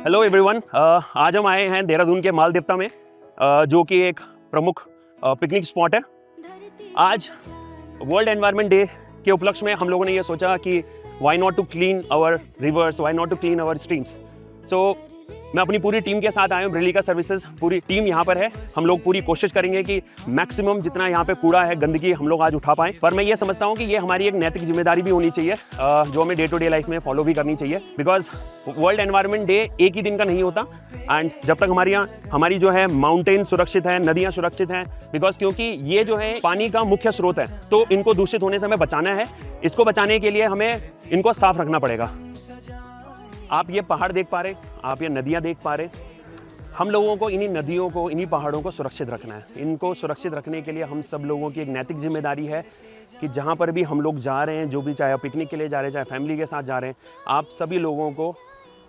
Hello everyone, आज हम आए हैं देहरादून के माल देवता में, जो कि एक प्रमुख पिकनिक स्पॉट है। आज वर्ल्ड एनवायरनमेंट डे के उपलक्ष्य में हम लोगों ने ये सोचा कि why not to clean our rivers, why not to clean our streams. So मैं अपनी पूरी टीम के साथ आया हूँ। ब्रिलिका सर्विसेज पूरी टीम यहाँ पर है। हम लोग पूरी कोशिश करेंगे कि मैक्सिमम जितना यहाँ पे कूड़ा है, गंदगी हम लोग आज उठा पाएं। पर मैं ये समझता हूँ कि ये हमारी एक नैतिक जिम्मेदारी भी होनी चाहिए, जो हमें डे टू डे लाइफ में फॉलो भी करनी चाहिए। बिकॉज वर्ल्ड एनवायरनमेंट डे एक ही दिन का नहीं होता। एंड जब तक हमारी जो है माउंटेन सुरक्षित है, नदियाँ सुरक्षित हैं, बिकॉज क्योंकि ये जो है पानी का मुख्य स्रोत है, तो इनको दूषित होने से हमें बचाना है। इसको बचाने के लिए हमें इनको साफ रखना पड़ेगा। आप ये पहाड़ देख पा रहे, आप ये नदियाँ देख पा रहे। हम लोगों को इन्हीं नदियों को, इन्हीं पहाड़ों को सुरक्षित रखना है। इनको सुरक्षित रखने के लिए हम सब लोगों की एक नैतिक जिम्मेदारी है कि जहाँ पर भी हम लोग जा रहे हैं, जो भी, चाहे पिकनिक के लिए जा रहे हैं, चाहे फैमिली के साथ जा रहे हैं, आप सभी लोगों को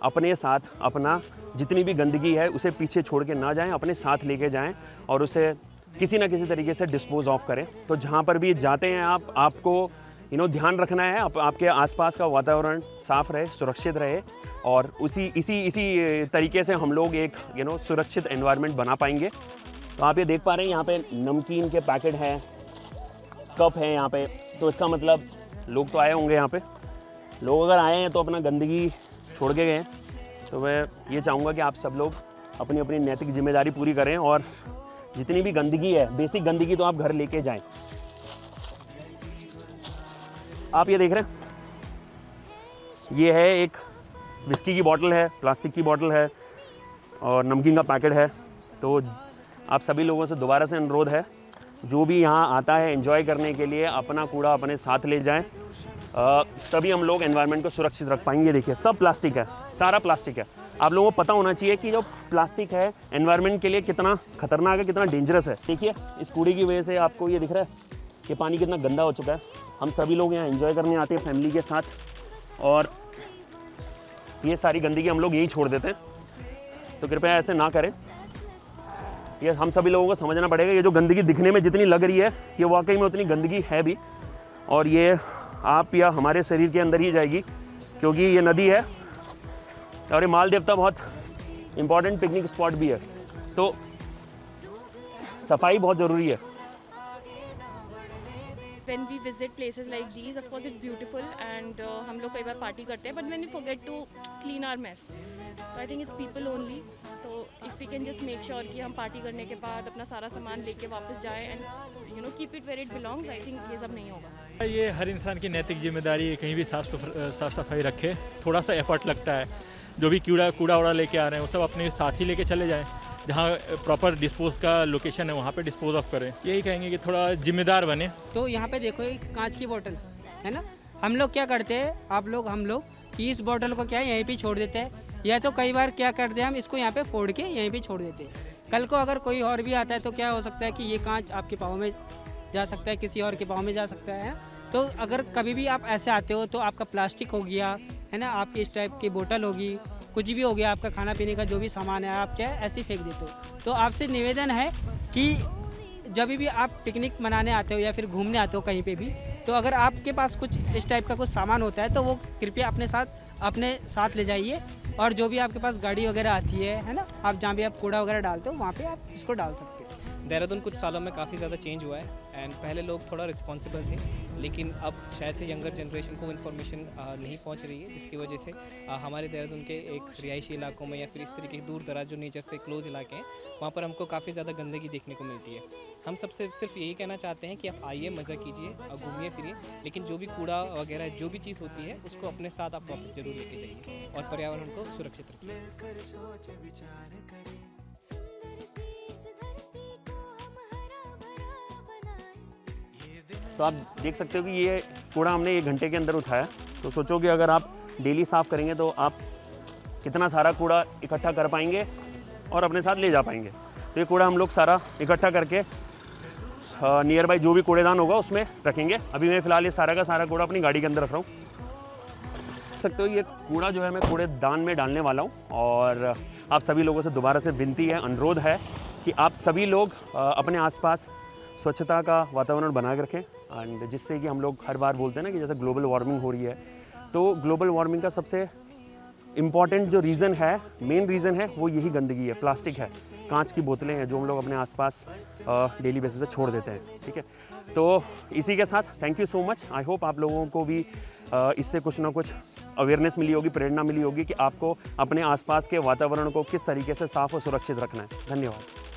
अपने साथ अपना जितनी भी गंदगी है उसे पीछे छोड़ के ना जाएं, अपने साथ लेके जाएं और उसे किसी ना किसी तरीके से डिस्पोज ऑफ करें। तो जहाँ पर भी जाते हैं आपको ध्यान रखना है, आपके आसपास का वातावरण साफ रहे, सुरक्षित रहे, और इसी तरीके से हम लोग एक सुरक्षित एनवायरनमेंट बना पाएंगे। तो आप ये देख पा रहे हैं, यहाँ पे नमकीन के पैकेट हैं, कप हैं यहाँ पे। तो इसका मतलब लोग तो आए होंगे यहाँ पे। लोग अगर आए हैं तो अपना गंदगी छोड़ के गए हैं। तो मैं ये चाहूँगा कि आप सब लोग अपनी अपनी नैतिक जिम्मेदारी पूरी करें, और जितनी भी गंदगी है, बेसिक गंदगी, तो आप घर लेके जाएं। आप ये देख रहे हैं, ये है एक विस्की की बोतल है, प्लास्टिक की बोतल है, और नमकीन का पैकेट है। तो आप सभी लोगों से दोबारा से अनुरोध है, जो भी यहाँ आता है एंजॉय करने के लिए, अपना कूड़ा अपने साथ ले जाएं, तभी हम लोग एनवायरनमेंट को सुरक्षित रख पाएंगे। देखिए, सब प्लास्टिक है, सारा प्लास्टिक है। आप लोगों को पता होना चाहिए कि जो प्लास्टिक है एनवायरनमेंट के लिए कितना खतरनाक है, कितना डेंजरस है। देखिए, इस कूड़े की वजह से आपको ये दिख रहा है कि पानी कितना गंदा हो चुका है। हम सभी लोग यहाँ एंजॉय करने आते हैं फैमिली के साथ, और ये सारी गंदगी हम लोग यहीं छोड़ देते हैं। तो कृपया ऐसे ना करें। ये हम सभी लोगों को समझना पड़ेगा, ये जो गंदगी दिखने में जितनी लग रही है, ये वाकई में उतनी गंदगी है भी, और ये आप या हमारे शरीर के अंदर ही जाएगी, क्योंकि ये नदी है और ये माल देवता बहुत इम्पॉर्टेंट पिकनिक स्पॉट भी है। तो सफाई बहुत ज़रूरी है। When we visit places like these, of course it's beautiful and हम लोग कई बार पार्टी करते हैं, but when we forget to clean our mess, so I think it's people only. तो if we can just make sure कि हम party करने के बाद अपना सारा सामान लेके वापस जाएं and keep it where it belongs, I think ये सब नहीं होगा। ये हर इंसान की नैतिक जिम्मेदारी है, कहीं भी साफ सफाई रखे। थोड़ा सा एफर्ट लगता है, जो भी कूड़ा उड़ा लेके आ रहे हैं वो सब अपने साथ ही लेके चले जाएं। जहाँ प्रॉपर डिस्पोज का लोकेशन है वहाँ पे डिस्पोज ऑफ करें। यही कहेंगे कि थोड़ा जिम्मेदार बने। तो यहाँ पे देखो, एक कांच की बोतल है ना, हम लोग क्या करते हैं, हम लोग कि इस बोतल को क्या है यहीं पे छोड़ देते हैं, या तो कई बार क्या करते हैं हम इसको यहाँ पे फोड़ के यहीं पे छोड़ देते हैं। कल को अगर कोई और भी आता है तो क्या हो सकता है कि ये कांच आपके पाँव में जा सकता है, किसी और के पाँव में जा सकता है। तो अगर कभी भी आप ऐसे आते हो तो आपका प्लास्टिक हो गया है ना, आपकी इस टाइप की बोतल होगी, कुछ भी हो गया, आपका खाना पीने का जो भी सामान है, आप क्या है ऐसे ही फेंक देते हो। तो आपसे निवेदन है कि जब भी आप पिकनिक मनाने आते हो या फिर घूमने आते हो कहीं पे भी, तो अगर आपके पास कुछ इस टाइप का कुछ सामान होता है तो वो कृपया अपने साथ ले जाइए, और जो भी आपके पास गाड़ी वगैरह आती है ना, आप जहाँ भी आप कूड़ा वगैरह डालते हो वहाँ पे आप इसको डाल सकते हो। देहरादून कुछ सालों में काफ़ी ज़्यादा चेंज हुआ है, एंड पहले लोग थोड़ा रिस्पॉन्सिबल थे, लेकिन अब शायद से यंगर जनरेशन को इन्फॉर्मेशन नहीं पहुंच रही है, जिसकी वजह से हमारे देहरादून के एक रिहायशी इलाकों में या फिर इस तरीके के दूर दराज जो नेचर से क्लोज इलाके हैं, वहाँ पर हमको काफ़ी ज़्यादा गंदगी देखने को मिलती है। हम सबसे सिर्फ यही कहना चाहते हैं कि आप आइए, मज़ा कीजिए और घूमिए फिरिए, लेकिन जो भी कूड़ा वगैरह जो भी चीज़ होती है उसको अपने साथ आप वापस ज़रूर लेके जाइए, और पर्यावरण को सुरक्षित रखिए। तो आप देख सकते हो कि ये कूड़ा हमने 1 घंटे के अंदर उठाया। तो सोचो कि अगर आप डेली साफ़ करेंगे तो आप कितना सारा कूड़ा इकट्ठा कर पाएंगे और अपने साथ ले जा पाएंगे। तो ये कूड़ा हम लोग सारा इकट्ठा करके नियर बाई जो भी कूड़ेदान होगा उसमें रखेंगे। अभी मैं फ़िलहाल ये सारा का सारा कूड़ा अपनी गाड़ी के अंदर रख रहा हूँ। देख सकते हो ये कूड़ा जो है मैं कूड़ेदान में डालने वाला हूँ, और आप सभी लोगों से दोबारा से विनती है, अनुरोध है कि आप सभी लोग अपने आसपास स्वच्छता का वातावरण बना के रखें। एंड जिससे कि हम लोग हर बार बोलते हैं ना कि जैसे ग्लोबल वार्मिंग हो रही है, तो ग्लोबल वार्मिंग का सबसे इम्पॉर्टेंट जो रीज़न है, मेन रीज़न है, वो यही गंदगी है, प्लास्टिक है, कांच की बोतलें हैं जो हम लोग अपने आसपास डेली बेसिस पे छोड़ देते हैं। ठीक है, तो इसी के साथ thank you so much. I hope आप लोगों को भी इससे कुछ ना कुछ अवेयरनेस मिली होगी, प्रेरणा मिली होगी कि आपको अपने आसपास के वातावरण को किस तरीके से साफ़ और सुरक्षित रखना है। धन्यवाद।